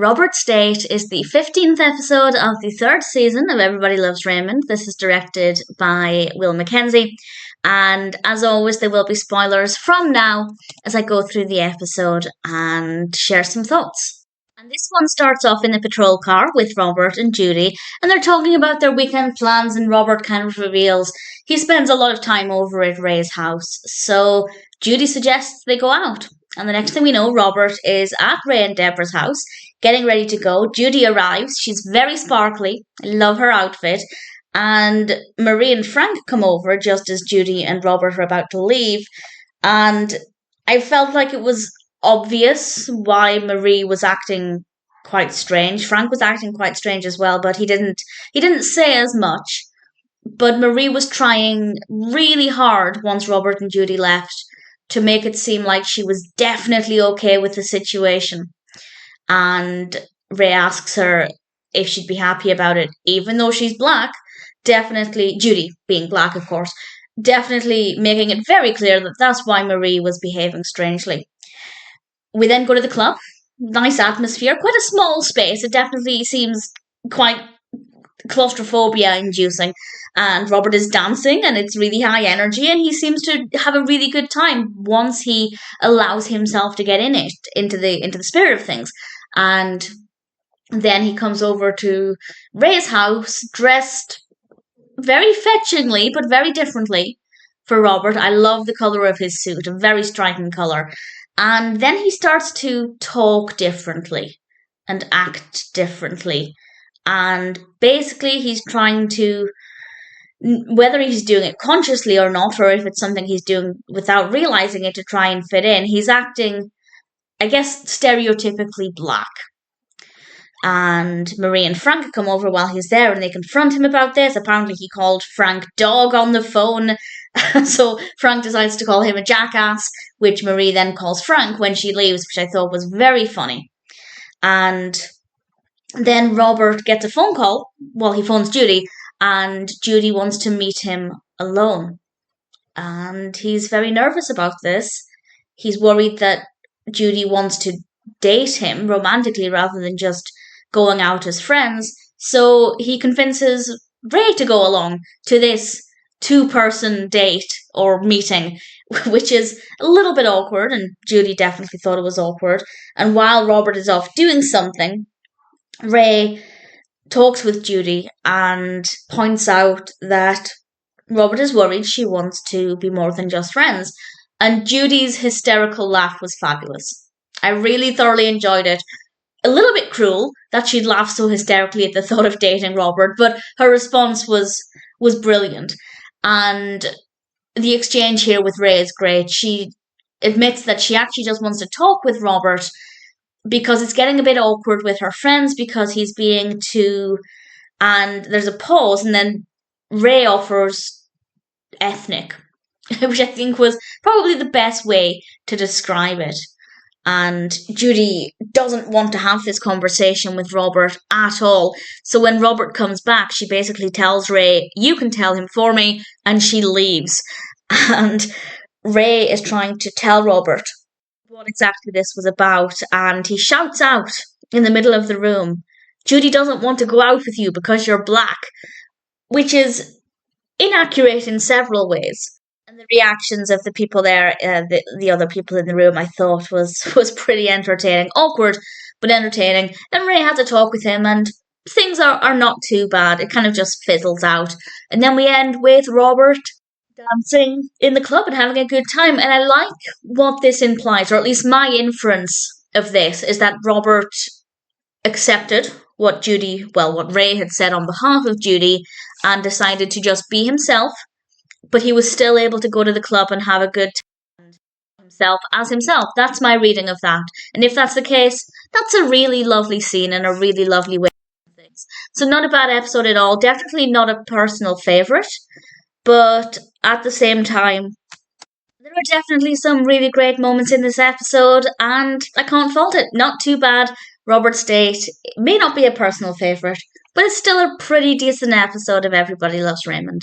Robert's Date is the 15th episode of the third season of Everybody Loves Raymond. This is directed by Will Mackenzie, and as always, there will be spoilers from now as I go through the episode and share some thoughts. And this one starts off in the patrol car with Robert and Judy, and they're talking about their weekend plans, and Robert kind of reveals he spends a lot of time over at Ray's house, so Judy suggests they go out. And the next thing we know, Robert is at Ray and Debra's house, getting ready to go. Judy arrives. She's very sparkly. I love her outfit. And Marie and Frank come over just as Judy and Robert are about to leave. And I felt like it was obvious why Marie was acting quite strange. Frank was acting quite strange as well, but he didn't say as much. But Marie was trying really hard once Robert and Judy left to make it seem like she was definitely okay with the situation. And Ray asks her if she'd be happy about it, even though she's black. Definitely, Judy being black, of course, definitely making it very clear that that's why Marie was behaving strangely. We then go to the club. Nice atmosphere, quite a small space. It definitely seems quite claustrophobia-inducing. And Robert is dancing, and it's really high energy, and he seems to have a really good time once he allows himself to get into the spirit of things. And then he comes over to Ray's house, dressed very fetchingly, but very differently for Robert. I love the colour of his suit, a very striking colour. And then he starts to talk differently and act differently. And basically he's trying to, whether he's doing it consciously or not, or if it's something he's doing without realising it to try and fit in, he's acting, I guess, stereotypically black. And Marie and Frank come over while he's there, and they confront him about this. Apparently he called Frank dog on the phone, so Frank decides to call him a jackass, which Marie then calls Frank when she leaves, which I thought was very funny. And then Robert gets a phone call, well, he phones Judy, and Judy wants to meet him alone. And he's very nervous about this. He's worried that Judy wants to date him romantically rather than just going out as friends. So he convinces Ray to go along to this two-person date or meeting, which is a little bit awkward, and Judy definitely thought it was awkward. And while Robert is off doing something, Ray talks with Judy and points out that Robert is worried she wants to be more than just friends. And Judy's hysterical laugh was fabulous. I really thoroughly enjoyed it. A little bit cruel that she'd laugh so hysterically at the thought of dating Robert, but her response was brilliant. And the exchange here with Ray is great. She admits that she actually just wants to talk with Robert because it's getting a bit awkward with her friends because he's being too... And there's a pause, and then Ray offers ethnic, which I think was probably the best way to describe it. And Judy doesn't want to have this conversation with Robert at all. So when Robert comes back, she basically tells Ray, "You can tell him for me," and she leaves. And Ray is trying to tell Robert what exactly this was about, and he shouts out in the middle of the room, "Judy doesn't want to go out with you because you're black," which is inaccurate in several ways. And the reactions of the people there, the other people in the room, I thought was pretty entertaining. Awkward, but entertaining. And Ray has a talk with him, and things are not too bad. It kind of just fizzles out. And then we end with Robert dancing in the club and having a good time. And I like what this implies, or at least my inference of this, is that Robert accepted what Ray had said on behalf of Judy and decided to just be himself. But he was still able to go to the club and have a good time himself as himself. That's my reading of that. And if that's the case, that's a really lovely scene and a really lovely way of doing things. So not a bad episode at all. Definitely not a personal favourite. But at the same time, there are definitely some really great moments in this episode, and I can't fault it. Not too bad. Robert's Date may not be a personal favourite, but it's still a pretty decent episode of Everybody Loves Raymond.